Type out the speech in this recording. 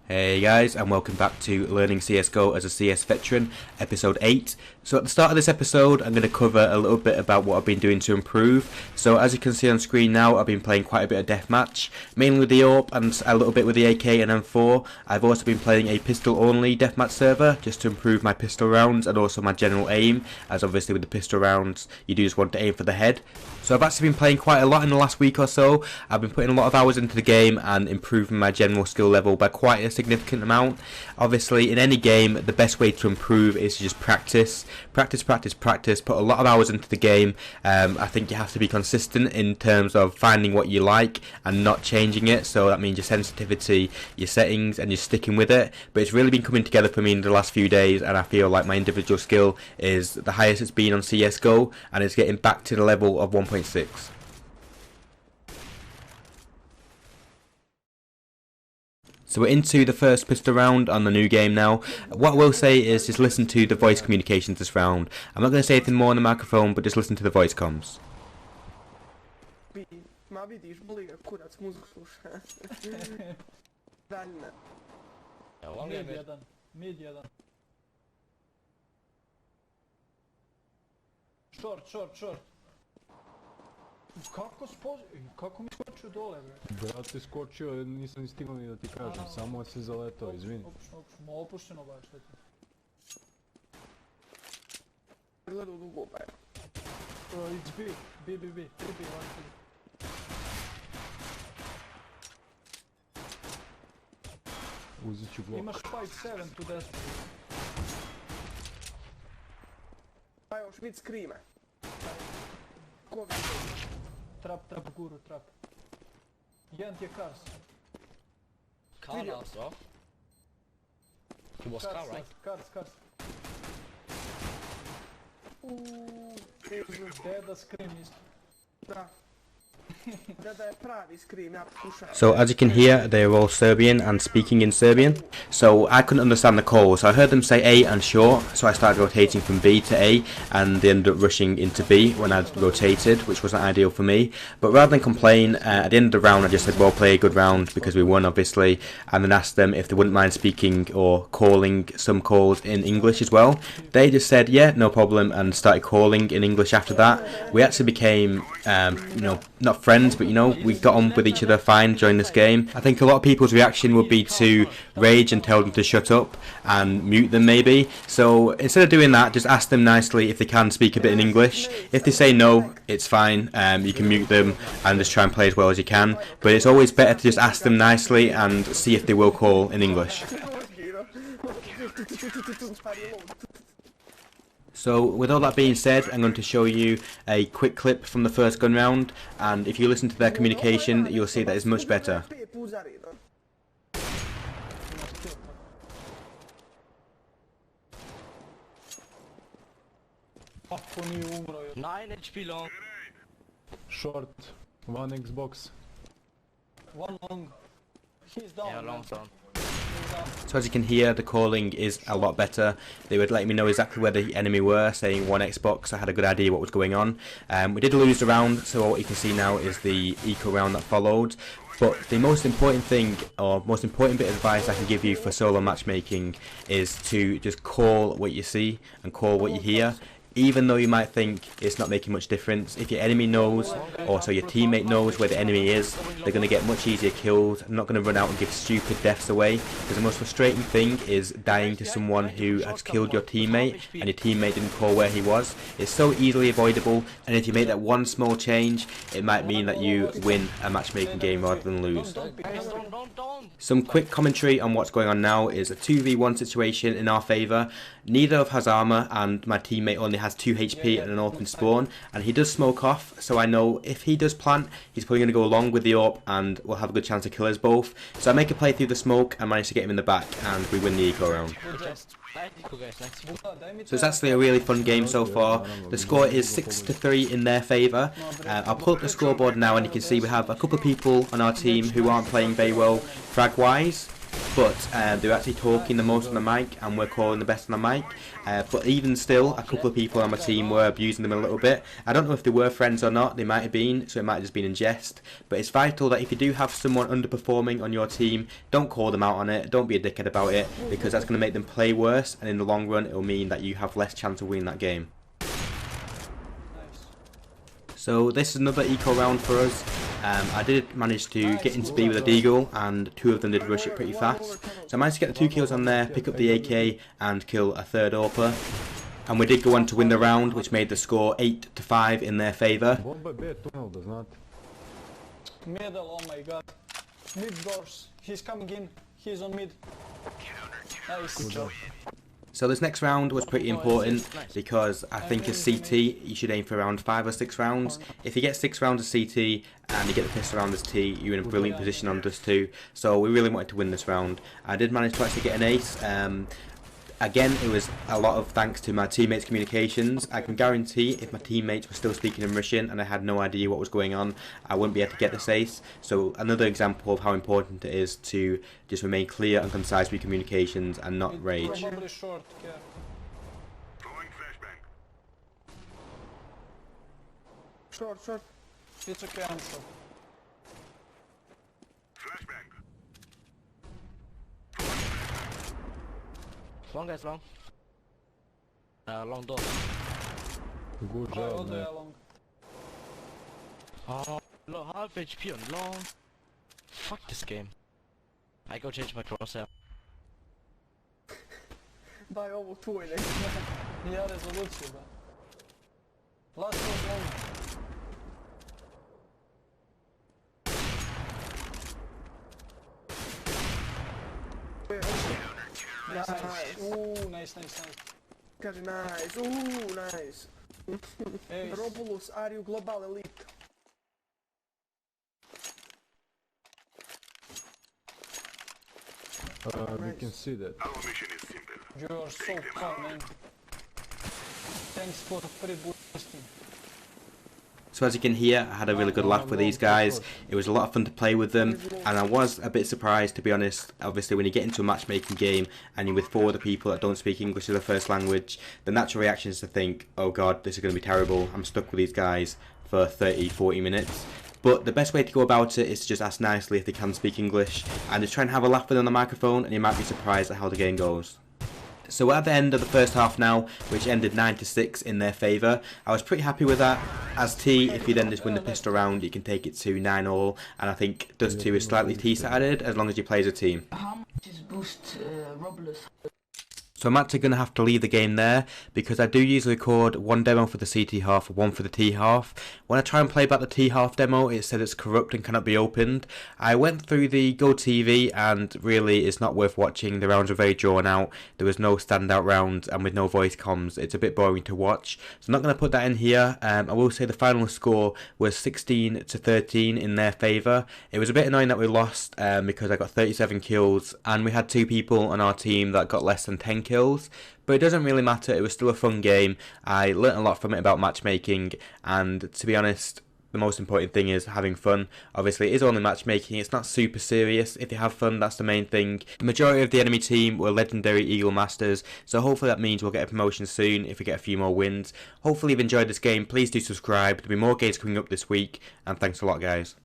Hey guys, and welcome back to Learning CSGO as a CS Veteran, episode 8. So at the start of this episode, I'm going to cover a little bit about what I've been doing to improve. So as you can see on screen now, I've been playing quite a bit of deathmatch, mainly with the AWP and a little bit with the AK and M4. I've also been playing a pistol-only deathmatch server, just to improve my pistol rounds and also my general aim, as obviously with the pistol rounds, you do just want to aim for the head. So I've actually been playing quite a lot in the last week or so. I've been putting a lot of hours into the game and improving my general skill level by quite a significant amount. Obviously, in any game, the best way to improve is to just practice, put a lot of hours into the game. I think you have to be consistent in terms of finding what you like and not changing it. So that means your sensitivity, your settings, and you're sticking with it. But it's really been coming together for me in the last few days, and I feel like my individual skill is the highest it's been on CSGO, and it's getting back to the level of 1.6. So we're into the first pistol round on the new game now. What I will say is just listen to the voice communications this round. I'm not going to say anything more on the microphone, but just listen to the voice comms. Short. Kako mi skočio dole, bre? Brat si skočio, nisam ni stigao ni da ti kažem, samo si zaletao, izvini. Opušteno baš, šta ti? Gledao u dugo, ba. It's B, B, Uzet ću blok. imaš 5-7 tu desno. Pa još vid skrime. Koga? Trap, guru, trap. Jedan ti je Kars. Car also. He was car, right? Kars. Deda scream isto. Da. Da je pravi skrim, ja pokušavam. So as you can hear, they are all Serbian and speaking in Serbian. So I couldn't understand the call, so I heard them say A and short, so I started rotating from B to A, and they ended up rushing into B when I'd rotated, which wasn't ideal for me. But rather than complain, at the end of the round I just said, well, play a good round, because we won obviously, and then asked them if they wouldn't mind speaking or calling some calls in English as well. They just said, yeah, no problem, and started calling in English after that. We actually became, not friends, but we got on with each other fine during this game. I think a lot of people's reaction would be to rage and tell them to shut up and mute them maybe. So instead of doing that, just ask them nicely if they can speak a bit in English. If they say no, it's fine. You can mute them and just try and play as well as you can. But it's always better to just ask them nicely and see if they will call in English. So with all that being said, I'm going to show you a quick clip from the first gun round, and if you listen to their communication, you'll see that it's much better. 9 HP long. Short, one Xbox. One long. He's down. Yeah, long zone. So as you can hear, the calling is a lot better. They would let me know exactly where the enemy were, saying one Xbox. I had a good idea what was going on. We did lose the round, so what you can see now is the eco round that followed. But the most important thing, or most important bit of advice I can give you for solo matchmaking, is to just call what you see and call what you hear. Even though you might think it's not making much difference, if your enemy knows, or so your teammate knows where the enemy is, they're going to get much easier kills. They're not going to run out and give stupid deaths away, because the most frustrating thing is dying to someone who has killed your teammate and your teammate didn't call where he was. It's so easily avoidable, and if you make that one small change, it might mean that you win a matchmaking game rather than lose. Some quick commentary on what's going on now is a 2v1 situation in our favour. Neither of has armour, and my teammate only has 2 HP and an open spawn, and he does smoke off, so I know if he does plant, he's probably going to go along with the AWP and we'll have a good chance to kill us both. So I make a play through the smoke and manage to get him in the back, and we win the eco round. So it's actually a really fun game so far. The score is 6-3 in their favour. I'll pull up the scoreboard now, and you can see we have a couple of people on our team who aren't playing very well frag wise. but they were actually talking the most on the mic and were calling the best on the mic. But even still, a couple of people on my team were abusing them a little bit. I don't know if they were friends or not, they might have been, so it might have just been in jest. But it's vital that if you do have someone underperforming on your team, don't call them out on it, don't be a dickhead about it, because that's going to make them play worse, and in the long run it will mean that you have less chance of winning that game. So this is another eco round for us. I did manage to get into B with a deagle, and 2 of them did rush it pretty fast. So I managed to get the 2 kills on there, pick up the AK and kill a 3rd AWPer. And we did go on to win the round, which made the score 8-5 in their favour. Middle, oh my god. Mid doors. He's coming in. He's on mid. Nice. So this next round was pretty important because I think as CT you should aim for around 5 or 6 rounds. If you get 6 rounds as CT and you get the pistol round as T, you're in a brilliant position on Dust 2. So we really wanted to win this round. I did manage to actually get an ace. Again, it was a lot of thanks to my teammates' communications. I can guarantee if my teammates were still speaking in Russian and I had no idea what was going on, I wouldn't be able to get this ace. So another example of how important it is to just remain clear and concise with communications and not rage. Probably short, yeah. Short. It's okay, I'm short. Long guys, long. Long door. Good Oh, job, they man. are long. Oh, low, half HP on long. Fuck this game. I go change my crosshair. Daj ovu tvoj nek. Ja, rezoluciju, da. Last was long. Nice. Ooh, nice. Kaže nice. Nice. Ace. RobuLuS, are you global elite? We can see that. You are so fun, man. Thanks for free boosting. So as you can hear, I had a really good laugh with these guys. It was a lot of fun to play with them, and I was a bit surprised, to be honest. Obviously, when you get into a matchmaking game and you're with 4 other people that don't speak English as their first language, the natural reaction is to think, oh god, this is going to be terrible. I'm stuck with these guys for 30-40 minutes. But the best way to go about it is to just ask nicely if they can speak English, and just try and have a laugh with them on the microphone, and you might be surprised at how the game goes. So we're at the end of the first half now, which ended 9-6 in their favour. I was pretty happy with that. As T, if you then just win the pistol round, you can take it to 9-all, and I think Dust 2 is slightly T-sided as long as you play as a team. How much is boost RobuLuS? So I'm actually going to have to leave the game there, because I do usually record 1 demo for the CT half and 1 for the T half. When I try and play back the T half demo, it said it's corrupt and cannot be opened. I went through the Go TV, and really it's not worth watching. The rounds are very drawn out, there was no standout rounds, and with no voice comms it's a bit boring to watch. So I'm not going to put that in here. I will say the final score was 16-13 in their favour. It was a bit annoying that we lost because I got 37 kills and we had 2 people on our team that got less than 10 kills, but it doesn't really matter. It was still a fun game. I learnt a lot from it about matchmaking, and to be honest, the most important thing is having fun. Obviously it is only matchmaking, it's not super serious. If you have fun, that's the main thing. The majority of the enemy team were legendary Eagle Masters, so hopefully that means we'll get a promotion soon if we get a few more wins. Hopefully you've enjoyed this game. Please do subscribe, there'll be more games coming up this week, and thanks a lot guys.